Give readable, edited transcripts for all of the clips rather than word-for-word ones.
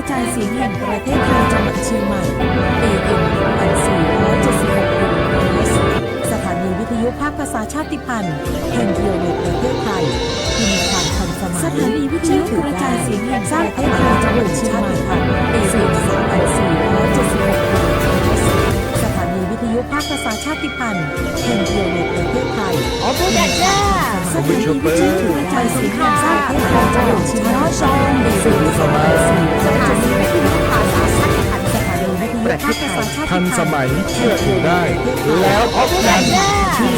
จายเสียงแห่งประเทศไทยจังหวัดเชียงใหม่ AM 1476 สถานีวิทยุภาคภาษาชาติพันธุ์แห่งเดียวในประเทศไทยที่มีความทันสมัยสถานีวิทยุกระจายเสียงแห่งประเทศไทยจังหวัดเชียงใหม่ AM 1476 สถานีวิทยุภาคภาษาชาติพันธุ์แห่งเดียวในประเทศไทยโอ้พูดได้จ้าสถานีวิทยุกระจายเสียงแห่งประเทศไทยจังหวัดเชียงใหม่ สถานีวิทยุภาษาชาติพันธุ์ สถานีวิทยุภาคภาษาชาติพันธุ์ ทันสมัยเชื่อถือได้แล้วพบกันที่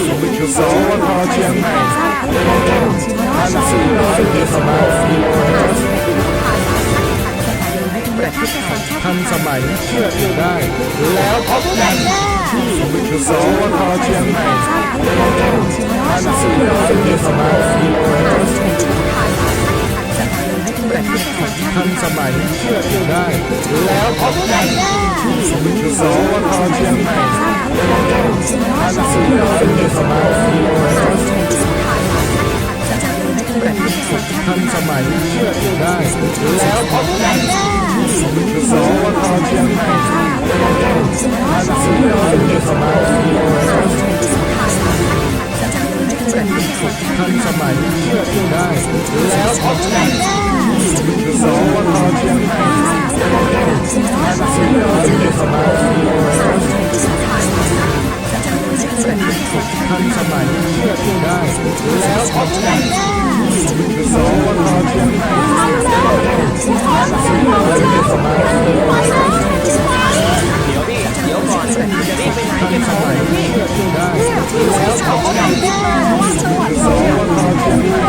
สวทเชียงใหม่1400 สมัยทันสมัยเชื่อถือได้แล้วพบกันที่สวทเชียงใหม่1400 สมัยทันสมัยเชื่อถือได้แล้วพบกันที่สวทเชียงใหม่1400 สมัยทันสมัยเชื่อถือได้แล้วพบกันที่สวทเชียงใหม่1400 สมัยทันสมัยเชื่อถือได้แล้วพบกันที่สวทเชียงใหม่1400 สมัยทันสมัยเชื่อถือได้แล้วพบกันที่สวทเชียงใหม่1400 สมัยเดี๋ยวก่อนจะรีบไปไหนทันสมัยเชื่อถือได้แล้วพบกันที่สวทเชียงใหม่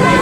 ทั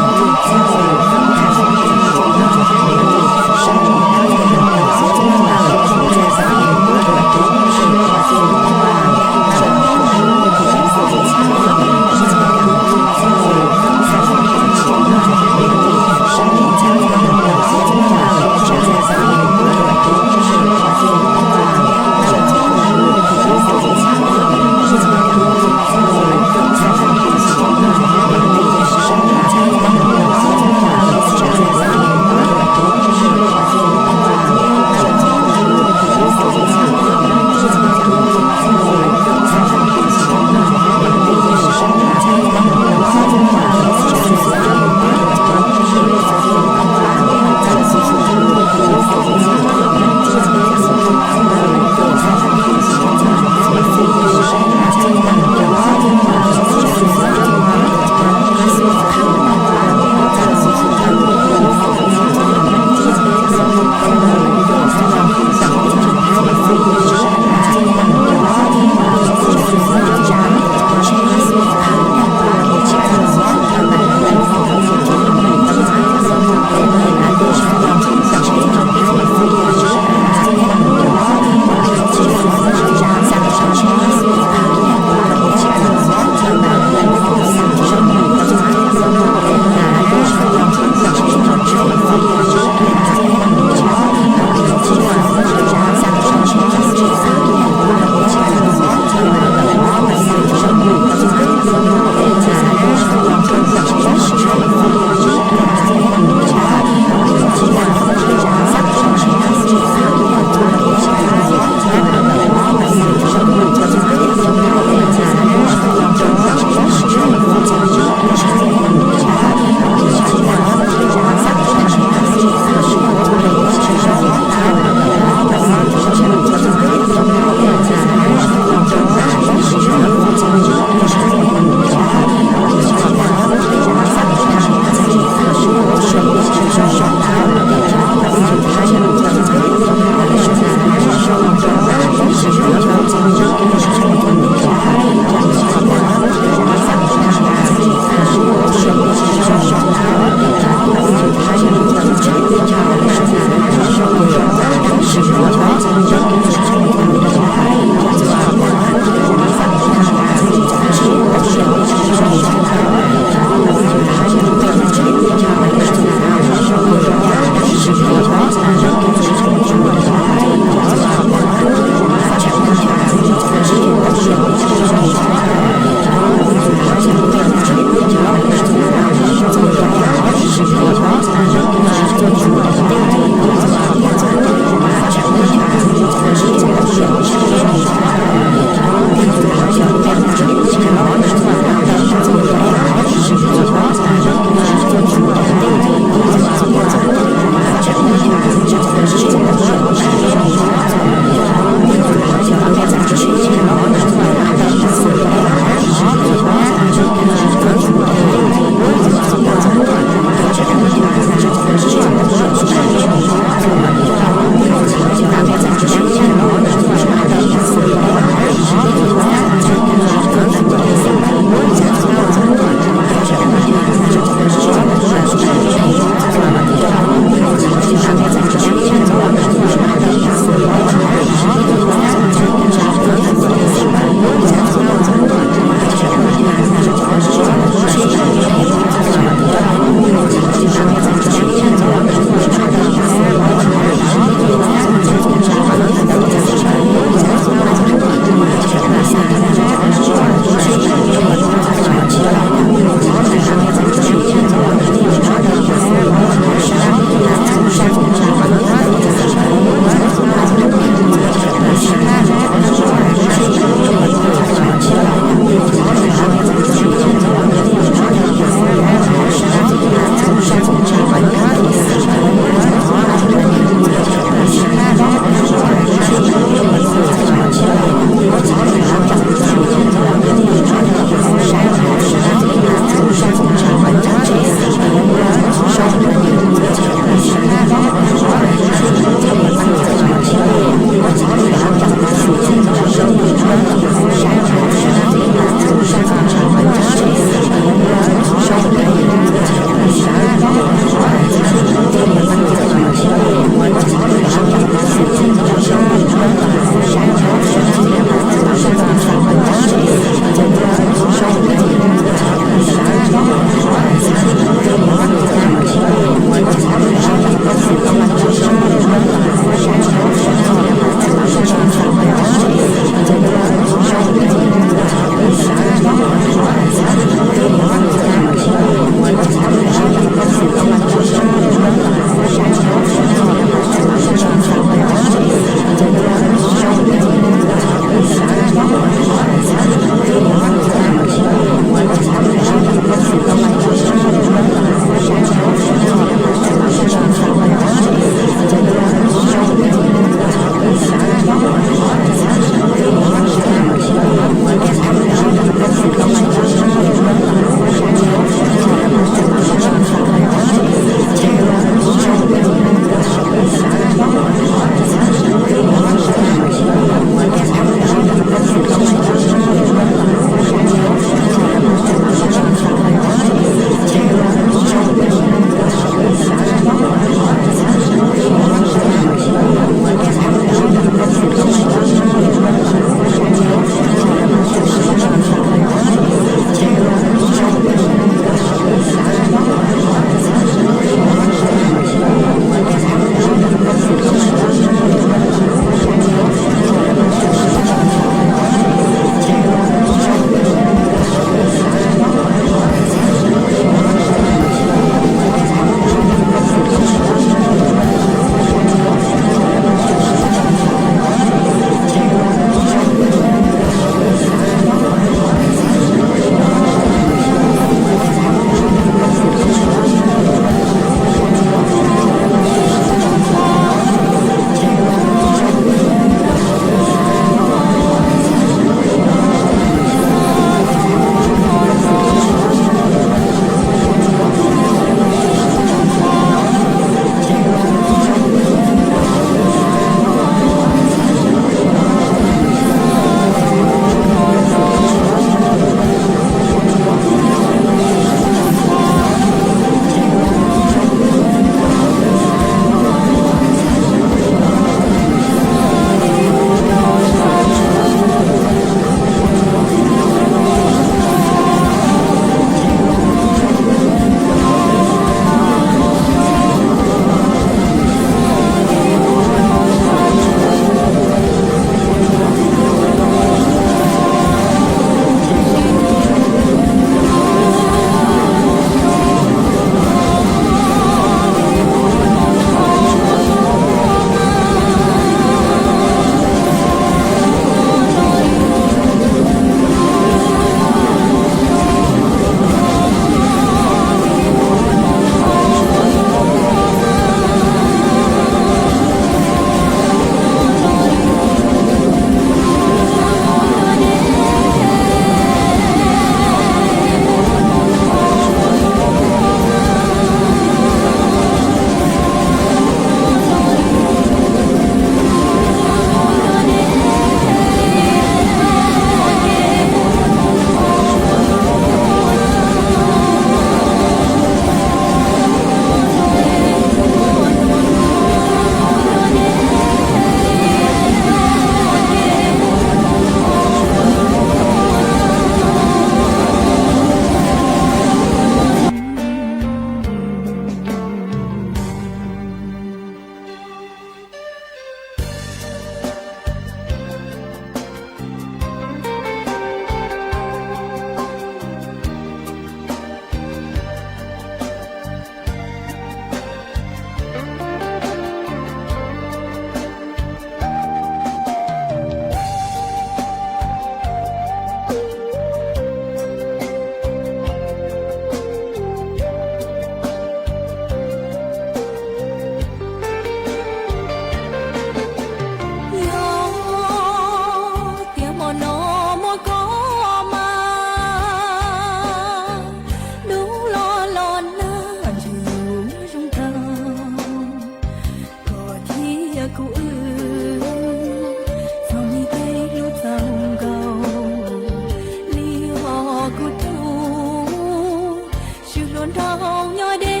đầu nhỏ đê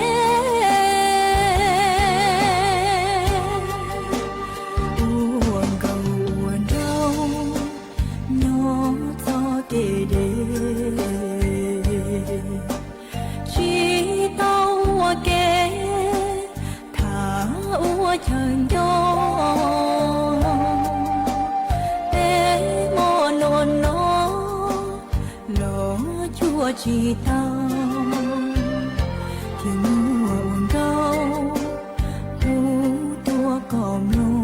uổng cầu uổng đâu nhỏ cho kề đê chỉ tao kề thả ua trời gió té mò nôn nó lỡ chua chỉ tao tiếng mùa đâu u tua còn nôn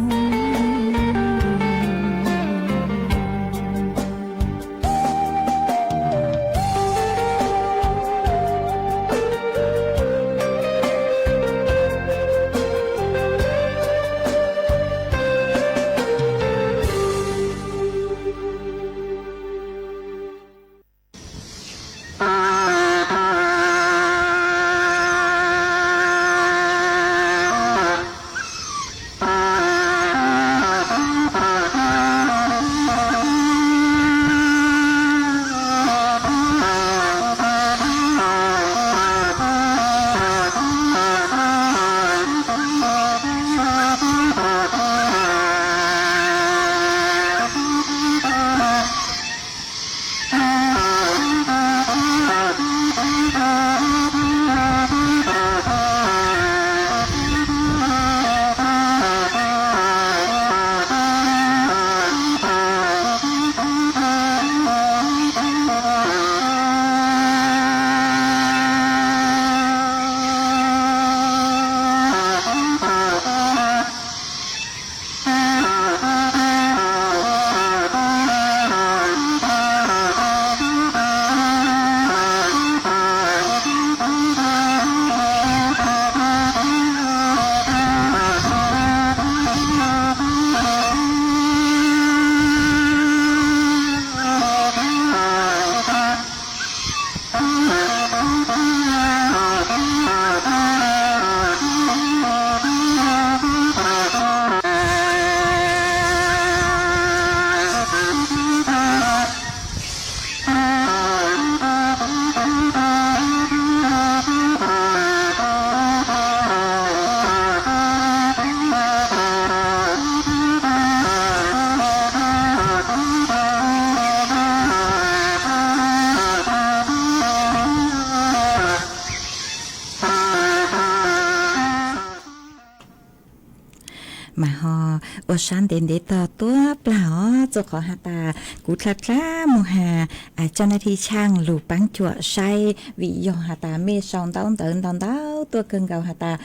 mà họ ở sáng đến để tờ tua bảo cho khó hạ tà cú thật ra mùa hà cho nên thì trang lù bắn chuột say vì do hạ tà mê sòng tao tận tao tao tua cần gạo hạ tà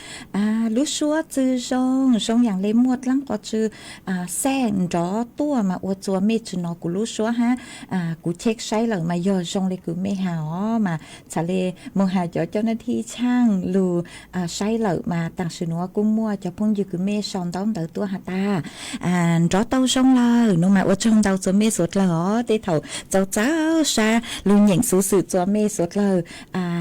lúc xưa chữ sông sôngอย่างlấy muột lắm có chữ sen rõ tua mà ở chùa mê chữ nó của lúc xưa ha cú check say rồi mà giờ sông lấy cứ mê hào mà trả lời mùa hà cho nên thì trang lù say rồi mà tặng sự nó cũng mua cho phong dư cứ mê sòng tao tận tua hạ ta rõ tao sông lời nó mà ở trong tao cho mê suốt lỡ để thầu cháu cháu xa luôn nhận sự sự cho mê suốt lời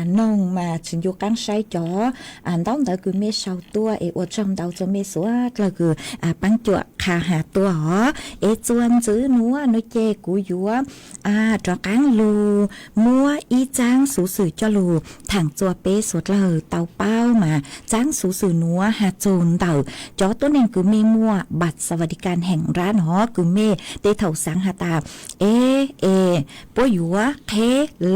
nông mà chỉ vô cắn say chó tao tận cứ mê sau tua ở trong tao cho mê suốt lời cứ bắn chuột khà hà tua họ chuan chữ núa nó chê của vua cho cán lù mua y trang sự sự cho lù thẳng chùa bê suốt lời tao bao mà trang sự sự núa hà chồn tao chóตัวนึงคือมีมั่วบัตรสวัสดิการแห่งรัฐหอคือเมเตเถาสังหาตาปัวอยู่ว่าเค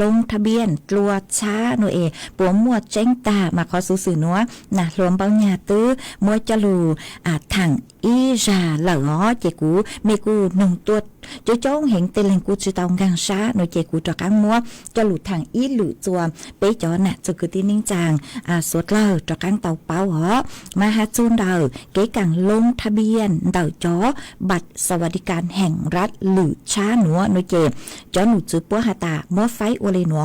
ลงทะเบียนตรวจช้าหน่วยปัวมั่วแจ้งตามาขอสื่อนัวนะรวมเป้าหยาตื้อมั่วจะลูถังอีจาเหล่าเจกูเมกูนงตัวจะจ้องเห็นเตลิงกูจะต้องกังช้าหน่วยเจกูจะกังมั่วจะหลุดถังอีหลุดจวมเป๊ะจอน่ะจะคือที่นิ่งจางสวดเล่าจะกังเตาเป้าหอมาหาจูนเดาเก๋กังลงทะเบียนเดาจอบัตรสวัสดิการแห่งรัฐหรือช้าหนัวหน่วยเจจอหนูจือปัวหาตามัวไฟอเลหนัว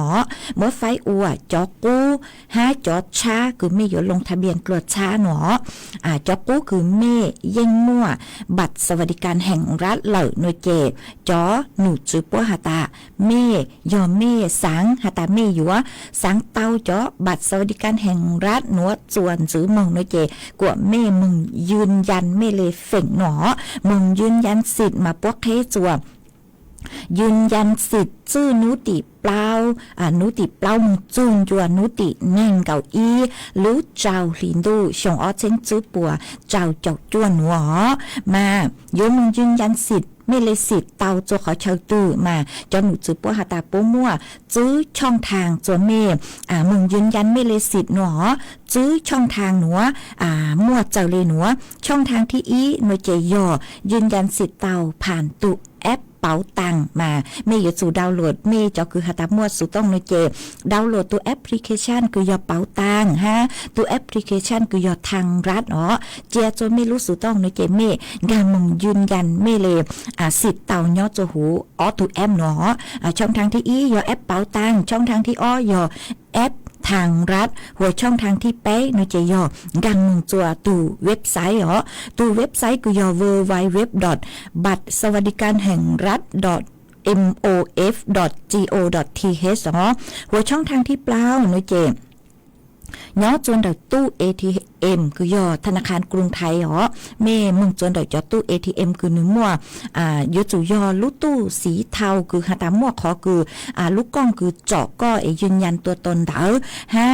มัวไฟอัวจอกูหาจอช้าคือไม่อยู่ลงทะเบียนตรวจช้าหนัวจอกูคือเมเย่งมั่วบัตรสวัสดิการแห่งรัฐเหล่าหน่วยเจจอหนูจือปัวหาตาเมยอเมสังหาตาเมอยู่สังเตาจอบัตรสวัสดิการแห่งรัฐหนัวส่วนจือมงหน่วยเจกว่าเมมึงยืนยันเมเลเฝ่งหนอมึงยืนยันสิทธิ์มาพวกเทจัว ยืนยันสิทธิ์ชื่อนุติเปล่านุติเปล่าจุนจวนนุติเน่งเก่าอีรู้เจ้าลินดูชงอ้อเช่นจื้อปัวเจ้าจกจวนหัวมาโยมยืนยันสิทธิ์ไม่เลยสิทธิ์เตาตัวเขาเชาตื้อมาจนหนูจื้อปัวหาตาปัวมั่วจื้อช่องทางตัวเมมึงยืนยันไม่เลยสิทธิ์หนอจื้อช่องทางหนัวมั่วเจ้าเลยหนัวช่องทางที่อีหน่วยเจยอยืนยันสิทธิ์เตาผ่านตุแอปเป๋าตังมาไม่อยู่สู่ดาวน์โหลดไม่จะคือหาตามั่วสู่ต้องหน่วยเจดาวน์โหลดตัวแอปพลิเคชันคือยอเป๋าตังฮะตัวแอปพลิเคชันคือยอทางรัฐเจียจนไม่รู้สู่ต้องหน่วยเจเมงานมึงยืนยันไม่เลยสิทธิ์เต่ายอโจหูตัวแอปเนาะช่องทางที่อียอแอปเป๋าตังช่องทางที่ยอแอปทางรัฐหัวช่องทางที่เป๊ะนจะย่อดังมึงจัวตูเว็บไซต์ตูเว็บไซต์ก็ย่อ www. บัตรสวัสดิการแห่งรัฐ mof.go.th หัวช่องทางที่เปล่านเจย้อจนเดตู้ ATM คือยอธนาคารกรุงไทยเม่มึงจนเดจอตู้ ATM คือหนึ่งมั่วยจุยอลูกตู้สีเทาคือหาตามั่วขอคือลูกกล้องคือเจาะก็ยืนยันตัวตนเดาฮะ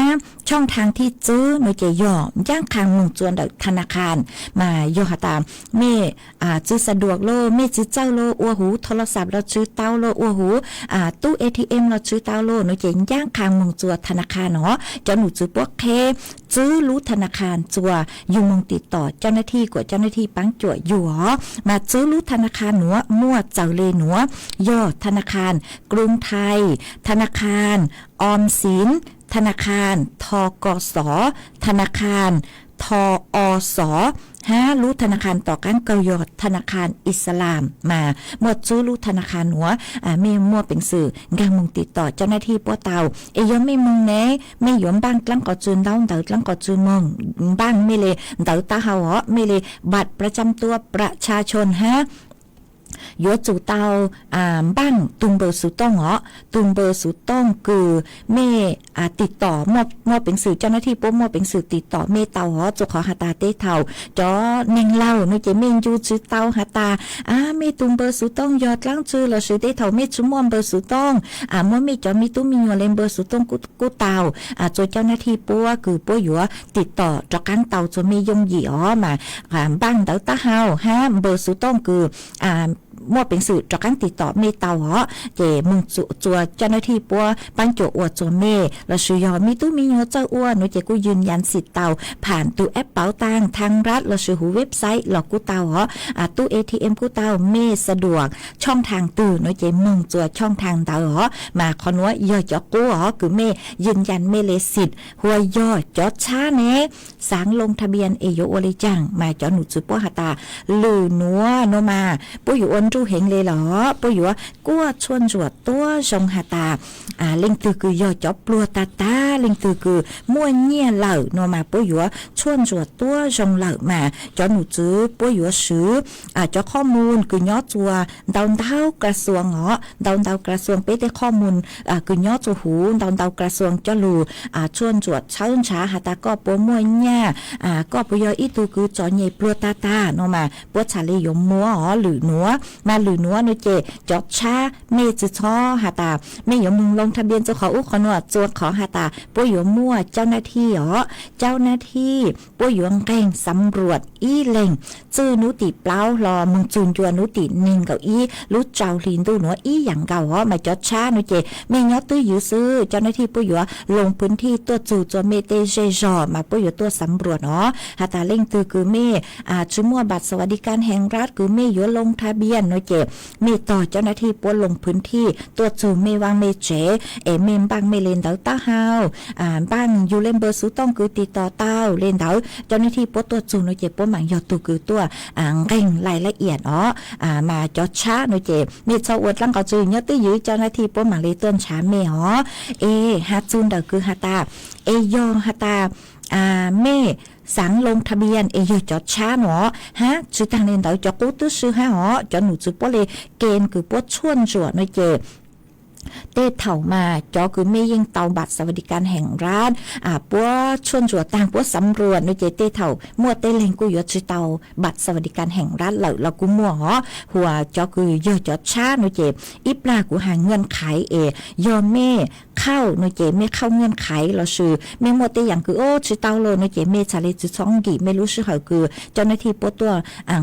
ช่องทางที่ซื้อหน่วยเจยอย่างคางมึงจนเดธนาคารมายอหาตาเม่ซื้อสะดวกโลเม่ซื้อเจ้าโลอัวหูโทรศัพท์เราซื้อเต้าโลอัวหูตู้ ATM เราซื้อเต้าโลหน่วยเจย่างคางมึงจัวธนาคารจะหนูซื้อพวกซื้อรู้ธนาคารจัวอยู่มงติดต่อเจ้าหน้าที่กว่าเจ้าหน้าที่ปังจั่วอยู่มาซื้อรู้ธนาคารหนัวมั่วเจ้าเลหนัวยอธนาคารกรุงไทยธนาคารออมสินธนาคารทกสธนาคารทอสรู้ธนาคารต่อการเกยอดธนาคารอิสลามมาหมดซื้อรู้ธนาคารหัวไม่มั่วเป็นสื่องานมึงติดต่อเจ้าหน้าที่ป้อเตาย้อนไม่มึงแน่ไม่ยอมบ้างกลั้งก่อจืนเดาเดากลั้งก่อจืนมึงบ้างไม่เลยเดาตาเฮาไม่เลยบัตรประจำตัวประชาชนยอจู่เตาบ้านตุงเบอร์สุต้องตุงเบอร์สุต้องคือเมติดต่อมอเป็นสื่อเจ้าหน้าที่ปุ๊บมอเป็นสื่อติดต่อเมเตาจะขอหาตาเต้เทาจอเน่งเล่าหนูจะเมนยูชื่อเตาหาตาเมตุงเบอร์สุต้องยอดล้างชื่อเราชื่อเต้เทาเมชุมอมเบอร์สุต้องมอเมจอมีตู้มียอเลนเบอร์สุต้องกูเตาจนเจ้าหน้าที่ปุ๊บคือปุ๊บอยู่ติดต่อจากการเตาจะมียงหยี่มาบ้านเตาตาเฮาเบอร์สุต้องคือมั่วเป็นสื่อจากการติดต่อเมเตาเจมึงจัวเจ้าหน้าที่ปัวปันโจอวดจัวเมและชื่อยอมีตู้มีเงาเจ้าอ้วนหนูเจกูยืนยันสิทธิ์เตาผ่านตู้แอปเป๋าตังทางรัฐและชื่อหูเว็บไซต์หลอกกูเตาตู้ ATM กูเตาเมสะดวกช่องทางตื่นหนูเจมึงจัวช่องทางเตามาคอนว่าย่อจอกูคือเมยืนยันเมเลสิทธิ์หัวย่อจอช้าเนสางลงทะเบียนเอโยโอเลจังมาจอหนูจือปัวหาตาลือนัวโนมาปุอยู่อนจูเห็นเลยเหรอปุอยู่กัวชวนจวดตัวชงหาตาเล่งตือคือย่อจอบปลัวตาเล่งตือคือมั่วเงี่ยเหล่าโนมาปุอยู่ชวนจวดตัวชงเหล่ามาจอหนูจื้อปุอยู่ซื้อจอข้อมูลคือย่อจัวดาวดาวกระทรวงดาวกระทรวงเป๊ะได้ข้อมูลคือย่อจัวหูดาวกระทรวงจะรูชวนจวดเช้าช้าหาตาก็ปัวมั่วเงี่ยก็ปุอยู่อีตูคือจอใหญ่ปลัวตาโนมาปัวชาลียมมัวหรือหนัวมาหรือนัวนุเจจอดช้าเมจิชอหาตาไม่ยอมมึงลงทะเบียนจะขอขอนวดจวดขอหาตาปุยยมั่วเจ้าหน้าที่เจ้าหน้าที่ปุยยงแกงสำรวจอีเล่งจื้อนุติเปล่ารอมึงจูนจวนนุตินิ่งเก่าอีรู้เจ้าลินดูหนัวอีอย่างเก่ามาจอดช้านุเจไม่ยอตื้ออยู่ซื้อเจ้าหน้าที่ปุยยลงพื้นที่ตัวจู่จวนเมเตเจจอมาปุยยตัวสำรวจหาตาเล่งตือคือเมชื่อมั่วบัตรสวัสดิการแห่งรัฐคือเมยลงทะเบียนนุเจมีต่อเจ้าหน้าที่ปวลงพื้นที่ตัวจูไม่วางไม่เจเมมบางไม่เลนเดาตาเฮาบ้างอยู่เล่นเบอร์สุต้องคือติดต่อเต้าเลนเดาเจ้าหน้าที่ปวตัวจูนุเจปวหมังยอตัวคือตัวเร่งรายละเอียดมาจอช้านุเจมีชาวอวดลังก็จูเนื้อตื้อยื้อเจ้าหน้าที่ปวหมังเลยต้นช้าเมฮาจูนเดาคือฮาตายอฮาตาเมสังลงทะเบียนยจอดช้าหนอชื่อทางเรียนเดาจอกูตื้อซื้อจอหนูจือปวเลยเกณฑ์คือปวชวนจวดนุเจ เต้เถ่ามาจอคือไม่ยิงเตาบัตรสวัสดิการแห่งรัฐปัวชวนจัวต่างปัวสำรวจนุเจเต้เถ่ามั่วเต้เลงกูยอชื่อเตาบัตรสวัสดิการแห่งรัฐเหล่าเรากูมั่วหอหัวจอคือยอจอชานุเจอีปลากูหาเงินขายยอเม่เข้านุเจไม่เข้าเงินไขเราชื่อไม่มั่วเต้อย่างคือโอ้ชื่อเตาโลนุเจเม่ชาเลจุช่องกี่ไม่รู้ชื่อเขาคือเจ้าหน้าที่ปัวตัว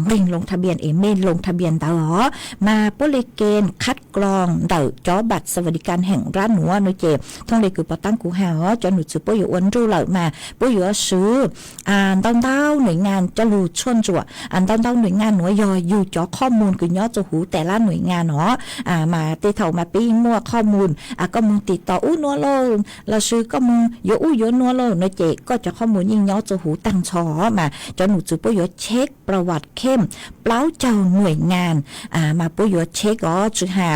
เร่งลงทะเบียนไม่ลงทะเบียนเตาหอมาปัวเลเกณฑ์คัดกรองเดาจอบัตรสวัสดิการแห่งรัฐหนูหนูเจ็บท่องเลยคือปตั้งกูหาจนหนูซื้อปุ๋ยอ้วนรู้เหล่ามาปุ๋ยซื้อดาวหน่วยงานจะรู้ชนจั่วดาวหน่วยงานหน่วยยออยู่จ่อข้อมูลคือย้อจะหูแต่ละหน่วยงานเนาะมาตีเถ่ามาปีมั่วข้อมูลก็มึงติดต่อนัวโลเราซื้อก็มึงโยนัวโลหนูเจ็บก็จะข้อมูลยิ่งย้อจะหูตั้งชอมาจนหนูซื้อปุ๋ยเช็คประวัติเข้มเปล่าเจ้าหน่วยงานมาปุ๋ยเช็คจือหา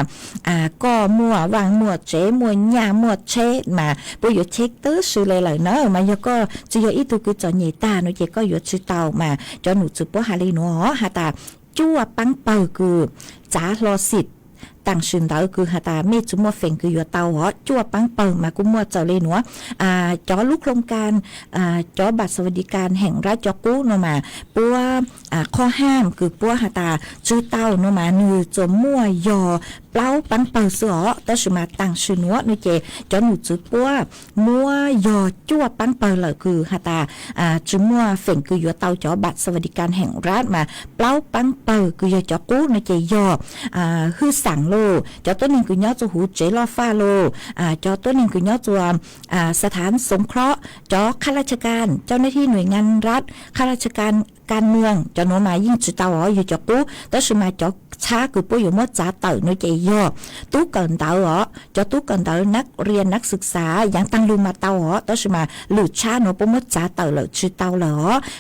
ก็มั่ววางมั่วเจมั่วหญ้ามั่วเชมาปุยเช็คตื้อซื้อเลยเนาะมายก็จะยอีตุกุจอนี่ตาหนูเจก็ยชื่อเตามาจอหนูจุปหาลีหนูหาตาจั่วปังเปิคือจ๋ารอสิทธิ์ต่างชื่นเตาคือหาตาเมจุมัวเฟงคือยัวเตาจั่วปังเปิมากุมัวเจ้าเลยหนูจอลูกโครงการจอบัตรสวัสดิการแห่งรัฐจอกู้เนาะมาปัวข้อห้ามคือปัวหาตาชื่อเตาเนาะมานือจมมั่วยอเปล่าปังเปิดเสือแต่สมาต่างชื่อหนูนี่เจจอหนูจุปัวมัวยอจั่วปังเปิดเลยคือหาตาจุมัวเฟงคือยัวเตาจอบัตรสวัสดิการแห่งรัฐมาเปล่าปังเปิดคือยอจอกู้นี่เจยอคือสั่งโลจอตัวหนึ่งคือย้อจะหูเจลอฟ้าโลจอตัวหนึ่งคือย้อตัวสถานสงเคราะห์จอข้าราชการเจ้าหน้าที่หน่วยงานรัฐข้าราชการการเมืองจอโนมายิ่งจุดเตาอยู่จอปูแต่สมาจอช้าคือปูอยู่มดจ่าเต่าในใจย่อตู้เกินเต่าจอตู้เกินเต่านักเรียนนักศึกษาอย่างตั้งลูมาเต่าแต่สมาหลุดช้าโนปูมดจ่าเต่าเลยจุดเต่าเหรอ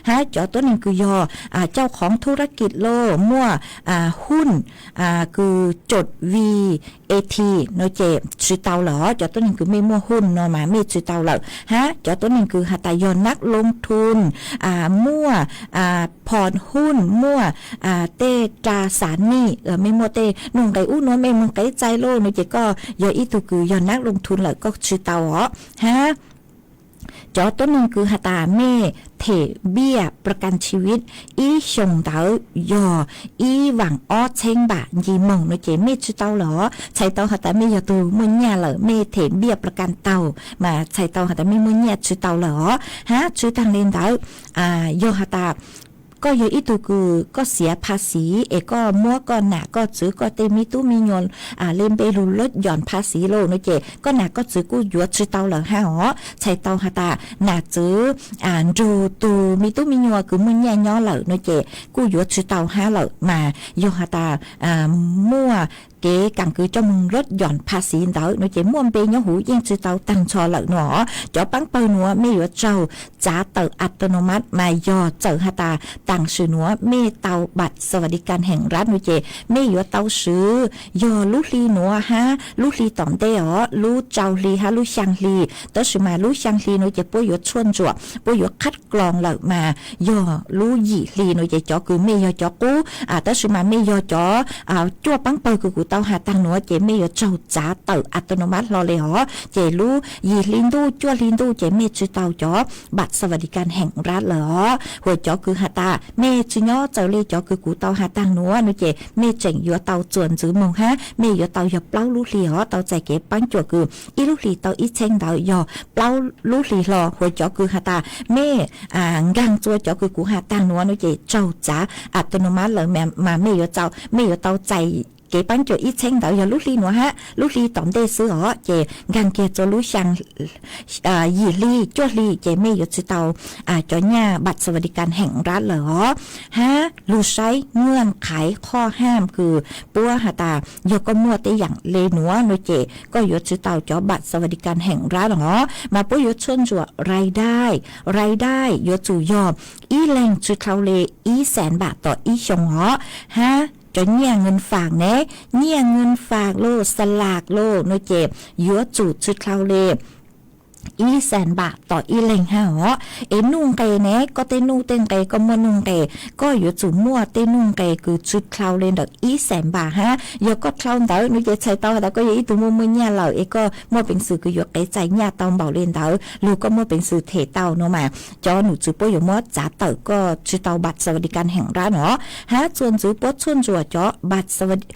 ฮะจอตัวหนึ่งคือย่อเจ้าของธุรกิจโลมั่วหุ้นคือจด VAT โนเจจุดเต่าเหรอจอตัวหนึ่งคือไม่มั่วหุ้นโนมาไม่จุดเต่าเหรอฮะจอตัวหนึ่งคือหาตายอนนักลงทุนมั่วผ่อนหุ้นมั่วเตตราสารหนี้ไม่มั่วเตนุ่งไก่อู้นัวไม่มึงไก่ใจโลโนเจก็ยออีตุคือยอนนักลงทุนเหรอก็จุดเต่าฮะจอตัวหนึ่งคือหาตาเม่เถเบี้ยประกันชีวิตอีชงเตายออีหวังอ้อเชงบะยีมงโนเจเม่ชื่อเตาหรอใช้เตาหาตาเม่ยตูมุนยาเหรอเม่เถเบี้ยประกันเตามาใช้เตาหาตาเม่มุนยาชื่อเตาหรอฮะชื่อทางเลนเตายอหาตาก็อยู่อีตูคือก็เสียภาษีก็มั่วก็หนาก็ซื้อก็เตมีตู้มีเงินเล่มเบลูลดหย่อนภาษีโลโนเจก็หนาก็ซื้อกูหยวดซื้อเตาเหรอฮะใช้เตาหาตาหนาซื้อดูตูมีตู้มีเงินคือมึงแย่ย่อเหรอโนเจกูหยวดซื้อเตาห้าเหรอมาโยหาตามั่วเก๋กังคือเจ้ามึงลดหย่อนภาษีเต๋อโนเจม่วมเปยหูยิ่งซื้อเตาตั้งชอเหล่าหนอจอปังเปิลหนัวไม่อยู่เจ้าจ้าเต๋ออัตโนมัติมายอเจอหาตาตั้งซื้อหนัวไม่เตาบัตรสวัสดิการแห่งรัฐโนเจไม่อยู่เตาซื้อยอลูกลีหนัวฮะลูกลีต่อมเต๋อลูเจ้าลีฮะลูช่างลีแต่ซื้อมาลูช่างลีโนเจป่วยอยู่ชวนจั่วป่วยอยู่คัดกรองเหล่ามายอลูหยี่ลีโนเจจอคือไม่ยอจอกูแต่ซื้อมาไม่ยอจอจั่วปังเปิลคือกูเตาหาตังหนัวเจไม่ยอเจ้าจ้าเต๋ออัตโนมัติรอเลยเจรู้ยีลินดูจั่วลินดูเจไม่ชื่อเตาจอบัตรสวัสดิการแห่งรัฐเหรอหัวจอคือหาตาเมชื่อย่อเจ้าเลยจอคือกูเตาหาตังหนัวนูเจเมเจ๋งยัวเตาจวนจื้อมงฮะเมยัวเตาอย่าเปล่าลูกหลีเตาใจเก็บปังจั่วคืออีลูกหลีเตาอีเชงเตาย่อเปล่าลูกหลีรอหัวจอคือหาตาเมกังจั่วจอคือกูหาตังหนัวนูเจเจ้าจ้าอัตโนมัติเลยมาเมยัวเจ้าเมยัวเตาใจเก็บปังจ่ออีเชงเต๋ออย่าลูกลีหนัวฮะลูกลีต่อมเดซื้อเจกันเกจลูกช่างยีลีจั่วลีเจไม่หยุดซื้อเตาจ่อหน้าบัตรสวัสดิการแห่งรัฐเหรอฮะลูกใช้เงื่อนไขข้อห้ามคือปัวหาตายก็มั่วแต่อย่างเลหนัวโนเจก็หยุดซื้อเตาจ่อบัตรสวัสดิการแห่งรัฐเหรอมาปัวหยุดชนจั่วรายได้หยุดจู่ยอมอีแรงจุดเท่าเลอี100,000 บาทต่ออีชงฮะจนเนี่ยเงินฝากเงินฝากโลสลากโลโนเจ็บยัวจูดชุดเคลาเล 100,000 บาทต่ออีเหลงฮะนุ่งเกเนะก็เตนุ่งเต็งเกก็มัวนุ่งเกก็อยู่จุ่มมั่วเตนุ่งเกคือชุดคลาวเลนดอก100,000 บาทฮะยก็คลาวเต๋อหนูจะใช้เต๋อแต่ก็ยังตัวมือเนี่ยเราก็มัวเป็นสื่อคืออยู่ไกลใจเนี่ยเต๋อเบาเลนเต๋อลูกก็มัวเป็นสื่อเทเต๋อเนาะมาจอหนูจุ๊บอยู่มัวจ่าเต๋อก็ชื่อเต๋อบัตรสวัสดิการแห่งรัฐเนาะฮะส่วนจุ๊บชวนจั่วจอบัตรสวัสดิ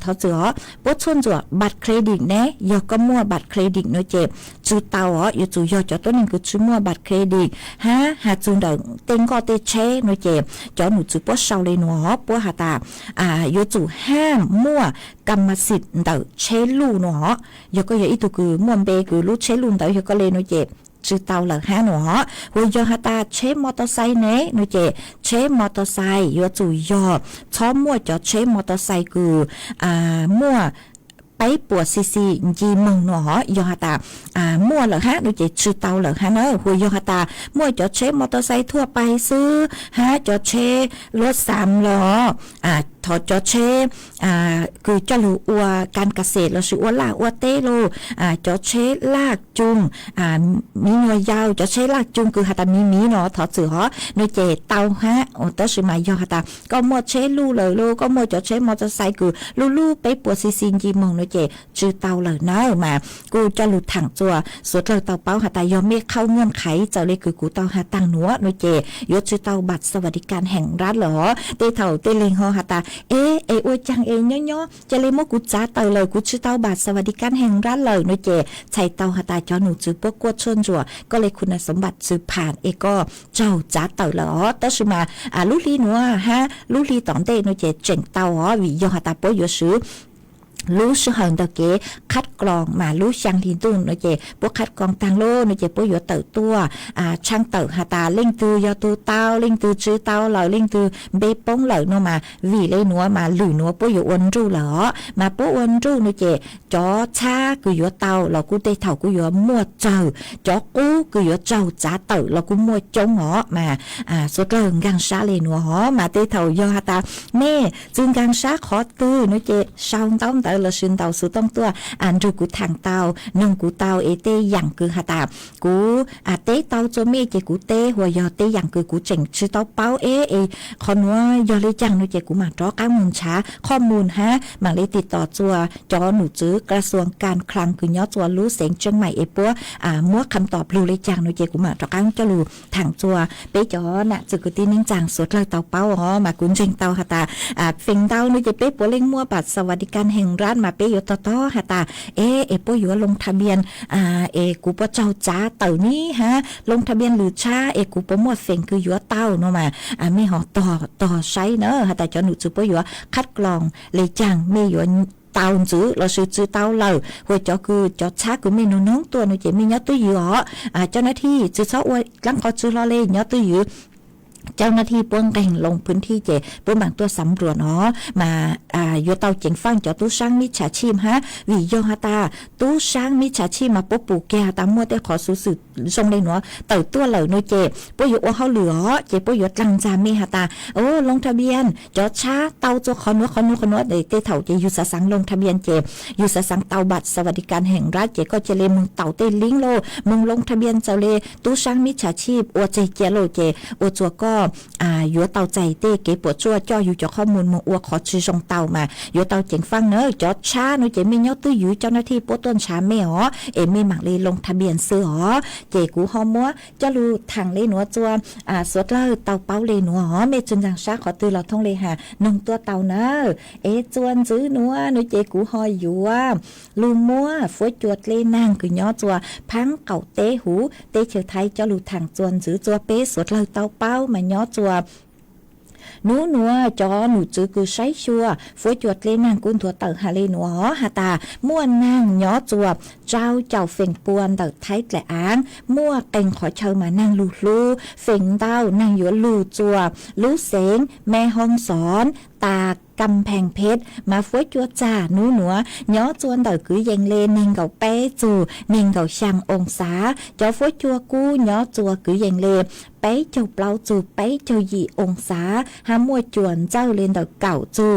เท่าจั่วปชวนจั่วบัตรเครดิตเนะยก็มัวบัตรเครดิตเนาะเจ็บจุ๊เต๋ออยู่จุ๊ยอจอตัวนึงคือชื่อมัวบัตรเครดิตฮะหาจุนเดเต็งก็เตเชเนาะเจ็บจอหนูจุ๊บเชาเลยเนาะปัวหาตาอยู่จุห้ามมัวกรรมสิทธิ์เดเชลูเนาะยก็อย่างอีตัวคือมัวเบคือลูเชลูเดยก็เลยเนาะเจ็บชื่อเตาหลังฮะเนาะหัวยอหาตาเชมอเตอร์ไซค์เนะเนาะเจ็บเชมอเตอร์ไซค์อยู่จุยอชอบมัวจอเชมอเตอร์ไซค์คือมัวไปปวดซีจีมึงเนาะยอตามั่วเหรอฮะดูจะชื่อเตาเหรอฮะเนาะหัวยอตามั่วจอดเชมอเตอร์ไซค์ทั่วไปซื้อฮะจอดเชรถ3 ล้อถอดจอดเชคือจะรู้อัวการเกษตรเราชื่ออัวลาอัวเตโลจอดเชลากจุงมีหน่วยยาวจอดเชลากจุงคือหาตามีเนาะถอดเสือโดยเจเตาฮะโอ้แต่ชื่อมายอตาก็มั่วเชลูเลยลูก็มั่วจอดเชมอเตอร์ไซค์คือลูไปปวดซีจีมึงเนาะเจชื่อเตาเลยเนาะมากูจะหลุดถังจัวสุดเลยเตาเป้าหาตายอมไม่เข้าเงื่อนไขเจ้าเลยคือกูเตาหาตังหนัวเนาะเจยศชื่อเตาบัตรสวัสดิการแห่งรัฐเหรอเตเถาเตเลงหอหาตาอวยจังย่อจะเลยมกูจ้าเตาเลยกูชื่อเตาบัตรสวัสดิการแห่งรัฐเลยเนาะเจใช้เตาหาตาจอหนูจื้อพวกกวดชนจัวก็เลยคุณสมบัติสืบผ่านก็เจ้าจ้าเตาเหรอแต่ชื่อมาลูลีหนัวฮะลูลีตอนเตเนาะเจเจ๋งเตาวิยอหาตาปอยซื้อรู้สึกหันตะเกคัดกรองมารู้ช่างที่ตุ้นเนาะเจพวกคัดกรองต่างโลเนาะเจพวกอยู่เต่าตัวช่างเต่าหาตาเล่งตือยอตัวเต้าเล่งตือชื่อเต้าเหล่าเล่งตือเบป้งเหล่าเนาะมาวีเลยนัวมาหรือนัวพวกอยู่อ้วนรู้เหรอมาพวกอ้วนรู้เนาะเจจอช้าคืออยู่เต้าเรากูเตเถ่ากูอยู่มั่วเจ้าจอกูคืออยู่เจ้าจ้าเต่าเรากูมั่วจงหอมาสุดเรื่องกังชาเลยนัวหอมาเตเถ่ายอหาตาแม่จึงกังชาขอตื้อเนาะเจชาวต้อมเราชื่นเตาสุดต้องตัวดูกูทางเตานงกูเตาเตอย่างคือหาตากูเตเตาจนไม่เจกูเตหัวยอเตอย่างคือกูเจ๋งชื่อเตาเป้าคอนว่ายอเลยจังนูเจกูมาจ้อก้ามูลช้าข้อมูลฮะมาเลยติดต่อจัวจอหนูจื้อกระทรวงการคลังคือย่อจัวรู้เสียงเชียงใหม่ปัวมั่วคำตอบรู้เลยจังนูเจกูมาจ้อก้าจะรู้ทางจัวไปจอน่ะจื้อกูตีนิ่งจังสุดเลยเตาเป้ามากุนเจ๋งเตาหาตาเฟิงเตานูเจเป๊ะปัวเล่งมั่วบัตรสวัสดิการแห่งรัฐมาเปยต่อหาตาปอยู่ลงทะเบียนกูปเจ้าจ้าเต่านี้ฮะลงทะเบียนหรือช้ากูปหมดเฟงคืออยู่เต้าเนาะมาไม่หอต่อใช้เนอะแต่จอหนูจุปอยู่คัดกรองเลยจังไม่อยู่เตาจื้อเราซื้อเตาเราหัวจอคือจอช้ากูไม่น้องตัวหนูเจไม่ย้อตัวอยู่เจ้าหน้าที่จื้อเช้าวันหลังเขาจื้อรอเลยย้อตัวอยู่เจ้าหน้าที่ป้องกันลงพื้นที่เจป้องบางตัวสำรวจมาโยเตาเจ๋งฟังจอตู้ช่างมิจฉาชีพฮะวิโยฮาตาตู้ช่างมิจฉาชีพมาปุ๊บปูแกตามมัวแต่ขอสู้สึกทรงเลยเนาะเต่าตัวเหล่าน้อยเจป้อยู่ว่าเขาเหลือเจป้อยู่ลังจามีฮาตาลงทะเบียนจอช้าเตาตัวขอนัวเตเถ่าเจอยู่สสังลงทะเบียนเจอยู่สสังเตาบัตรสวัสดิการแห่งรัฐเจก็จะเลยมึงเต่าเตลิงโลมึงลงทะเบียนเจ้าเลตู้ช่างมิจฉาชีพอวเจเจโลเจอวจัวก็ยัวเตาใจเต้เก๋ปวดชั่วจ่ออยู่จอข้อมูลมึงอวขอชื่อทรงเตามายัวเตาเจ๋งฟังเนอะจอช้าหนูเจไม่ยอตื้ออยู่เจ้าหน้าที่ปวดต้นช้าไม่ไม่หมักเลยลงทะเบียนซื้อเจกูฮอมัวจะรู้ทางเลยหนัวจัวสวดเลยเตาเป้าเลยหนัวเมจุนจังช้าขอตื้อเราท่องเลยหานงตัวเตาเนอะจวนซื้อหนัวหนูเจกูฮอยอยู่ลูมัวฝวยจวดเลยนางคือย่อจัวพังเก่าเตหูเตเฉียวไทยจะรู้ทางจวนซื้อจัวเป๊สวดเลยเตาเป้ามาย่อจัวหนูจอหนูจื้อคือใช้ชัวฝวยจวดเลยนางกุนถั่วเต่าหาเลยหนัวหาตาม่วนนางย่อจวบเจ้าเฟ่งปวนเต่าไทยแกละอ้างมั่วเต็งขอเชิญมานั่งลูเฟ่งเต้านั่งอยู่ลูจวบลูเสงแม่ห้องสอนตากำแพงเพชรมาฝวยจัวจ่าหนูย่อจวนเต่าคือยังเลนิงเก่าเป้จูนิงเก่าช่างองศาจอฝวยจัวกู้ย่อจัวคือยังเลเป้ ไปเจ้าเปล่าจูไปเจ้ายีองศาหามัวจวนเจ้าเลนเดาเก่าจู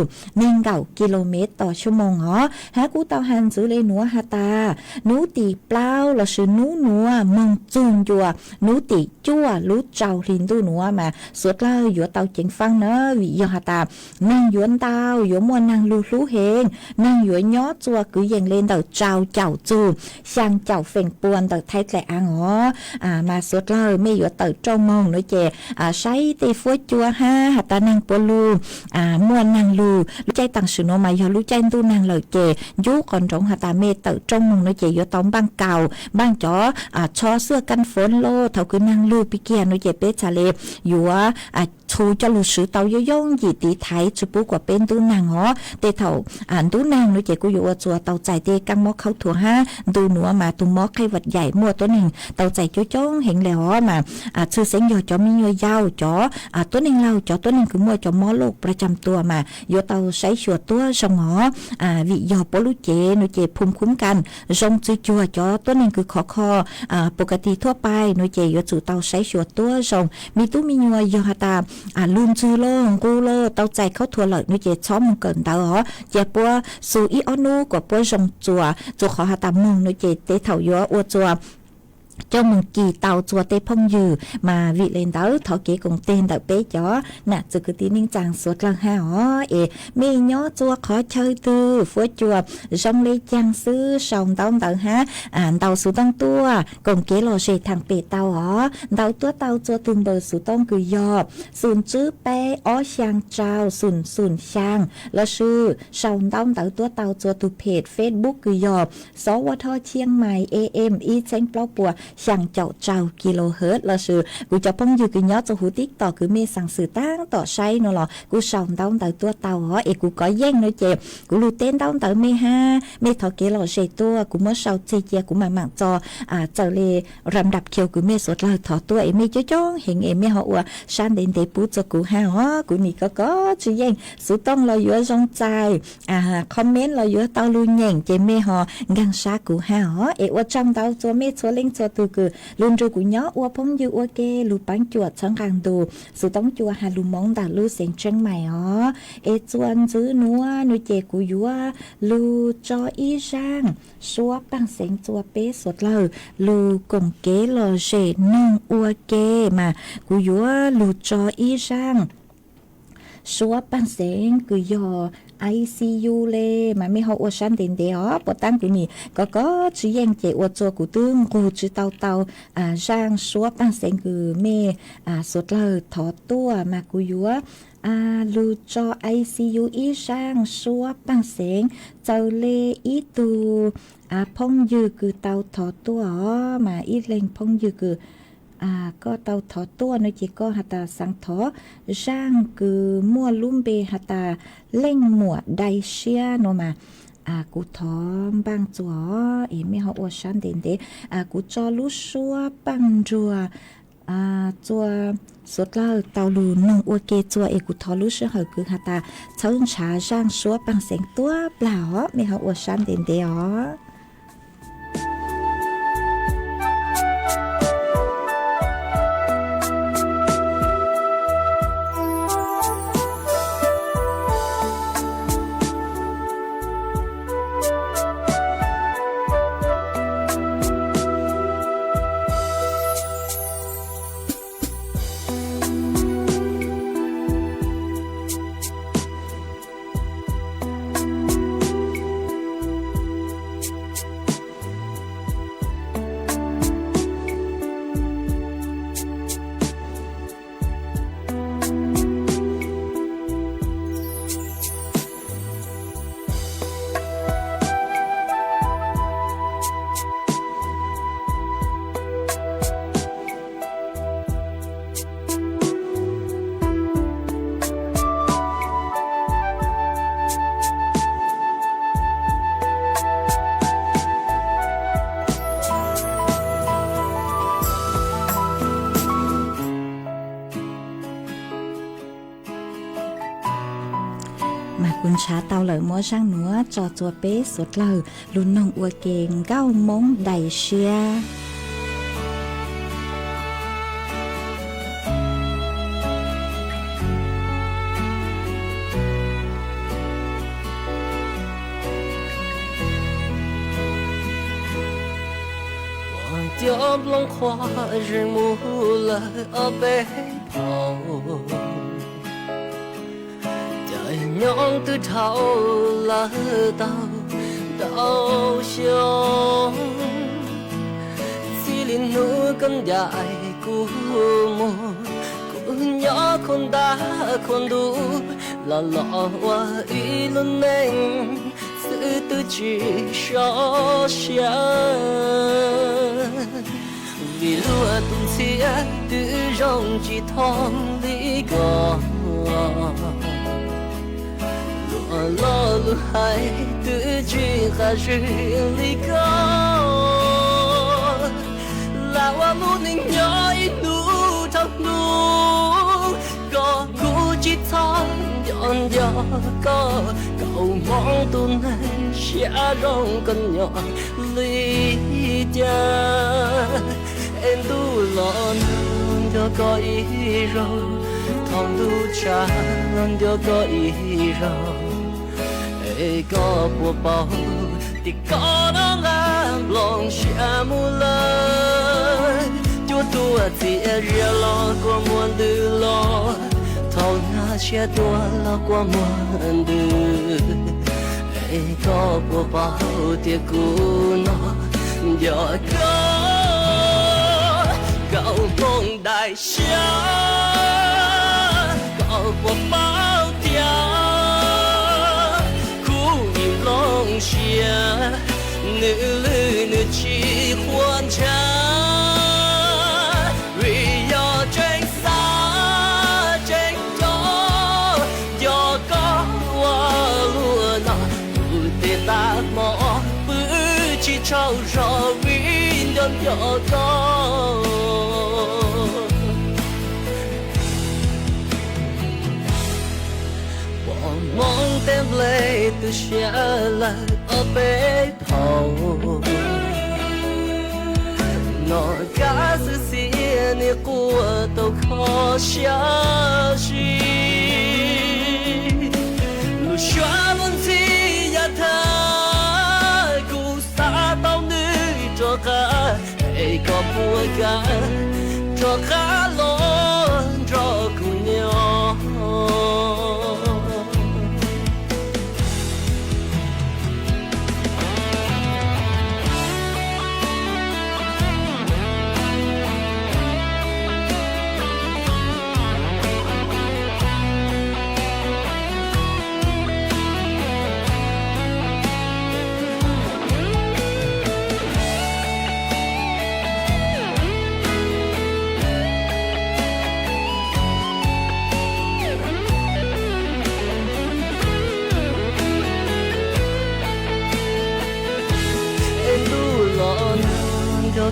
1 กิโลเมตรต่อชั่วโมงอ๋อหากูเตาหันซื้อเลยหนัวหาตาหนูตีเปล่าละชื่อหนูหนัวมึงจูนยัวหนูตีจั่วรู้เจ้าลินดูหนัวมาสวดเลยอยู่เตาเจ๋งฟังเนอะวิยอหาตานั่งยวนเตาอยู่มัวนั่งลู่เฮงนั่งอยู่ย้อจัวคือยังเล่นเตาเจ้าจูช่างเจ้าเฟ่งปวนเตาไทยแกละอ๋อมาสวดเลยไม่อยู่เตาจ้องมองน้อยเจใช้ตีฟัวจัวห้าหาตานั่งปลูมัวนั่งลู่รู้ใจต่างสุนมาอยู่รู้ใจตู้นั่งเลยเจยุก่อนรงหาตาเมเตาจ้องมองน้อยเจอยู่ต้อมบ้างเก่าบ้างจ๋อชอเสื้อกันฝนโลเท่าคือนั่งลู่ปีเกียน้อยเจเป๊ะชาเลอยู่ชูจะรู้สึกเตาย่องหยีตีไทยจุปุกว่าเป็นตู้นางอ๋อเตเท่าตู้นางน้อยเจกูอยู่ว่าจัวเตาใจเตกังมอเข้าถั่วห้าดูหนัวมาตุ้มมอไข้หวัดใหญ่มั่วตัวหนึ่งเตาใจจ้องเห็นแล้วมาชื่อเสียงยอจอมียาวจ๋อตัวหนึ่งเราจ๋อตัวหนึ่งคือมั่วจอมอโลกประจำตัวมาโยเตาใช้ชัวตัวสงวิยอปลุเจน้อยเจภูมิคุ้มกันทรงจืจัวจ๋อตัวหนึ่งคือคอปกติทั่วไปน้อยเจโยจู่เตาใช้ชัวตัวทรงมีตู้มียัวยอหาตาลืมชื่อโลงกูโลเตาใจเข้าถั่วเหลืองน้อยเจช้อมเกินเตาอ๋อเจ็บปัวสูอีออนูกว่าปัวทรงจัวขอหาตามึงน้อยเจเตเถายัวอวจัวเจ้ามึงกี่เตาจัวเตพงยือมาวิเลนเตาถอเก๋กงเตนเตาเป๊ะจ๋อน่ะจะคือตีนิ่งจางสวดลังห้าอ๋อมีย้อจัวขอเชยตือฟัวจัวจงเลยจางซื้อสองเตาเตาฮะเตาสูต้องตัวกงเก๋โลเชทางเปเตาอ๋อเตาตัวเตาจัวตุมเบอร์สูต้องคือยอบศูนย์จื้อเป๊ะอ๋อช่างเจ้าศูนย์ช่างแล้วชื่อสองเตาตัวเตาจัวตุเพจเฟซบุ๊กคือยอบสวทเชียงใหม่ AM อีเซ็งเปล่าปัวช่างเจ้ากิโลเฮิรตซ์ละชื่อกูจะป้องอยู่กูย้อจะหูติ๊กต่อคือมีสั่งสื่อตั้งต่อใช้เนาะหรอกูสองเตาตัวเตาอ๋อกูก็แย่งเนาะเจ็บกูรู้เต้นเตาไม่ห้าไม่ถอเกลอเชตัวกูเมื่อเช้าเจียกูมาหมั่งจอเจ้าเลรำดับเคียวกูไม่สดเลยถอตัวไม่จ้องเห็นไม่หัวชันเดินเตปูจะกูห้าอ๋อกูนี่ก็จะแย่งสุดต้องเราเยอะจงใจคอมเมนต์เราเยอะเตาลุยแย่งเจไม่หอกังชากูห้าอ๋อว่าจังเตาตัวไม่ตัวเล่งตัวตัวคือลุนจูกูย้อว่าพงอยู่ว่าเกลูปังจวดช่างกลางดูสุดต้องจัวหาลูมองตาลูเสียงเชียงใหม่อ๋อจวนซื้อนัวนุเจกูยัวลูจออีช่างชัวปังเสียงจัวเป๊ะสดเลยลูกงเกโลเชนึ่งอัวเกมากูยัวลูจออีช่างชัวปังเสียงกูยอICU เลยมาไม่เขาอวดชันเด่นเดียวปวดตั้งกูนี่ก็จีแยงเจอวดตัวกูตึงกูจีเตาช่างชัวปังเสียงกูเมสดเลยถอดตัวมากูยัวลูจอ ICU อีช่างชัวปังเสียงเจ้าเลอีตูพงยือคือเตาถอดตัวมาอีเล่งพงยือคือก็เตาถอตัวในจีก็หัตาสังถอช่างคือมั่วลุ่มเบหัตาเล่งหมวดไดเชียโนมากูถอบางจัวไม่เขาอวดชันเด่นเดกูจอลุชัวปังจัวจัวสุดแล้วเตาลูนงอวเกจัวกูทอลุชัวเหคือหัตาเชิงชาช่างชัวปังเสียงตัวเปล่าไม่เขาอวดชันเด่นเดอ๋อมากุญชาเตาเหลยมัวช่างหนัวจอจัวเป๊ะสุดเลยลุนนองอวเกงเก้ามงไดเชีย nhóp lòng khoa rồi mù lờ ở bể phao trời nhón từ thao là tao đau xót xí linh núi cơn dài của mùa của nhỏ con đã con đủ là lọ hoa ý luôn nên sự tư chỉ cho xa vì lúa tung xía tự rong chỉ thong lý gò lúa lo lúa hay tự chỉ khá riêng lý gò là hoa lúa ninh nhỏ ít nụ thằng nụ gò cũ chỉ thong dọn dò có cầu mong tu nên sẽ rong con nhỏ ly cha em tu lo cho có ý rồi thong tu cha cho có ý rồi ê có bộ bao thì có nó làm lòng sẽ mua lời chúa tu thì ria lo có muốn đưa lo thong na chia tua lo qua muôn đời có bộ bao tiệc cũ nó giờ có cậu con đại xa cậu bộ bao tiệc khu im lòng chia nữ lư nữ chỉ khoan cha vì do tranh xa tranh gió do có hoa lúa nọ tiền ta mò bự chỉ trao rõ vì đơn nhỏ có bỏ mong tem lệ từ xe lại ở bể thầu nó cả sự xia này của tôi khó xa gì lu xóa vẫn chỉ ya tha cú xa tao nơi cho cả ai có bùa cả cho cả lo cho cùng nhau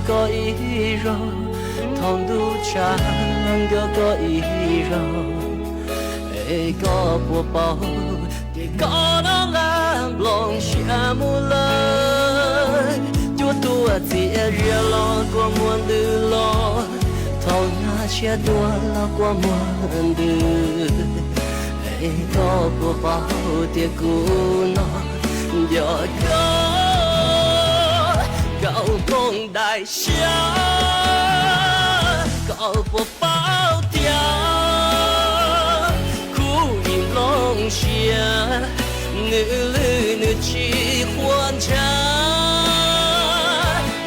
có ý rồi thong du cha cho có ý rồi ê có bộ bao thì có nó làm lòng sẽ mua lời chúa tu thì ria lo qua muôn đời lo thong na chia đua lo qua muôn đời ê có bộ bao thì cũ nó giờ có cậu con đại xa cậu bộ bao tia khu im lòng chia nữ lư nữ chỉ khoan cha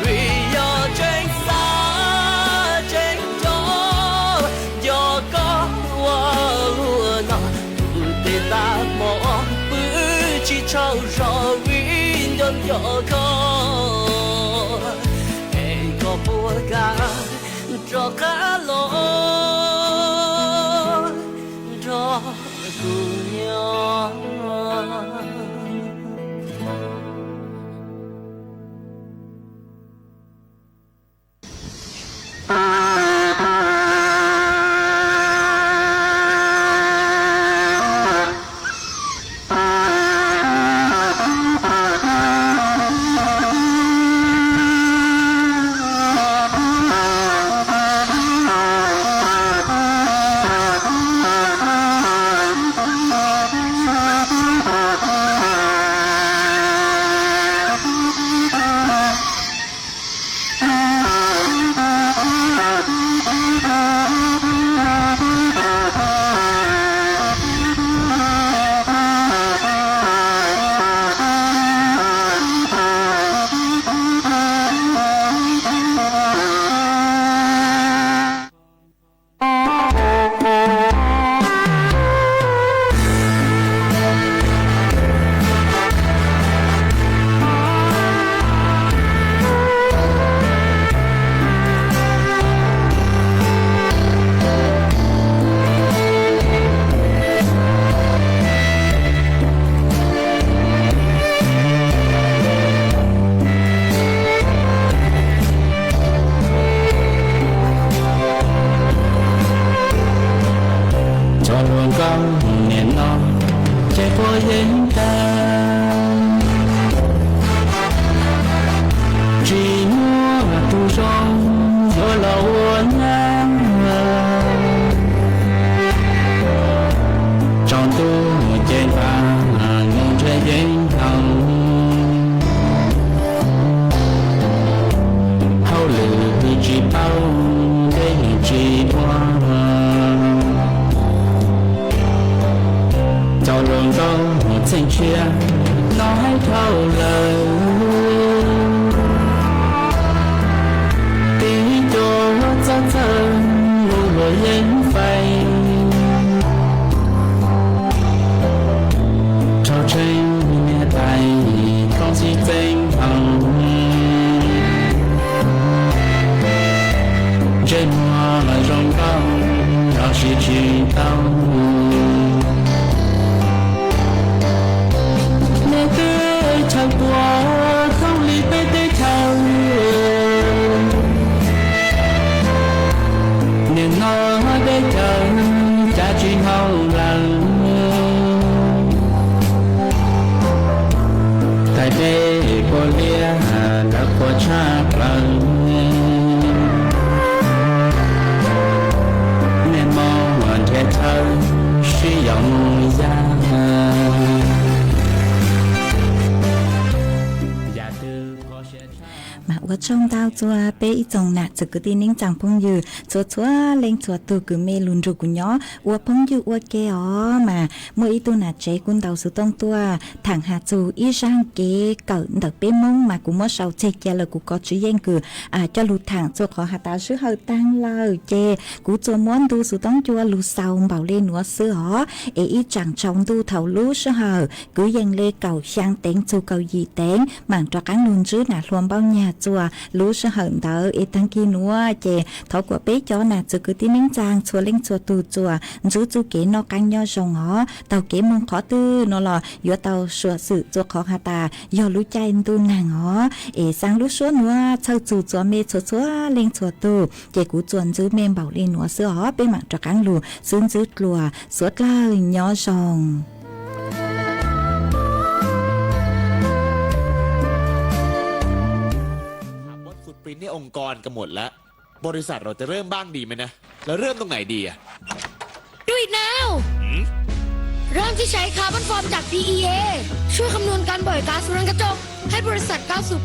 vì do tranh xa tranh gió do có hoa lúa nọ để ta mò bự chỉ trao rõ vì đơn nhỏ có có bùa cả cho cả lo cho cùng nhau 年老，结果眼淡。寂寞途中有了我呢，长途肩膀望着远方，后路只抱对寂寞，笑容中曾却脑海透露。路落烟飞，朝晨面带空气正常，寂寞中高让失去到那个超过空里被对头年老的人家去好了，台北过年的火车站，年梦天长需要模样。mà ở trong tao cho bé ít dòng nạt giờ cứ tin nín chẳng phong dư cho chúa lên chúa từ cứ mê luôn rồi của nhỏ ở phong dư ở kia ó mà mỗi ít tu nạt chế quân tàu sự tông tua thằng hạt dù ít sang kế cỡ đợt bé mông mà cũng mới sau chế kia là cũng có chữ danh cử cho lụt thẳng cho khó hạt tao sứ hơi tăng lời chê cũng cho muốn tu sự tông chua lụt sau bảo lên nữa sứ ó ít chẳng trong tu thầu lú sứ hờ cứ danh lê cầu sang tiếng chu cầu gì tiếng mảng cho cán luôn chứ nạt luôn bao nhà chùa lú sẽ hận đỡ ít tăng kia nữa chè thấu của bé chó nè chữ cứ tiếng trang chùa lên chùa tù chùa chú chú kế nó căng nhau rồng hó tàu kế mong khó tư nó là giữa tàu sửa sự chùa khó hà tà do lú chay tu nàng hó sang lú số nữa sau chùa chùa mê chùa lên chùa tù chè cú chuồn giữ mềm bảo lên nữa sữa hó bên mạng cho căng lù xương giữ lùa suốt lời nhỏ rồngปริ้นในองค์กรกันหมดแล้วบริษัทเราจะเริ่มบ้างดีไหมนะแล้วเริ่มตรงไหนดีอะ Do it now เริ่มที่ใช้คาร์บอนฟอร์มจาก PEA ช่วยคำนวณการปล่อยก๊าซเรือนกระจกให้บริษัทก้าวสู่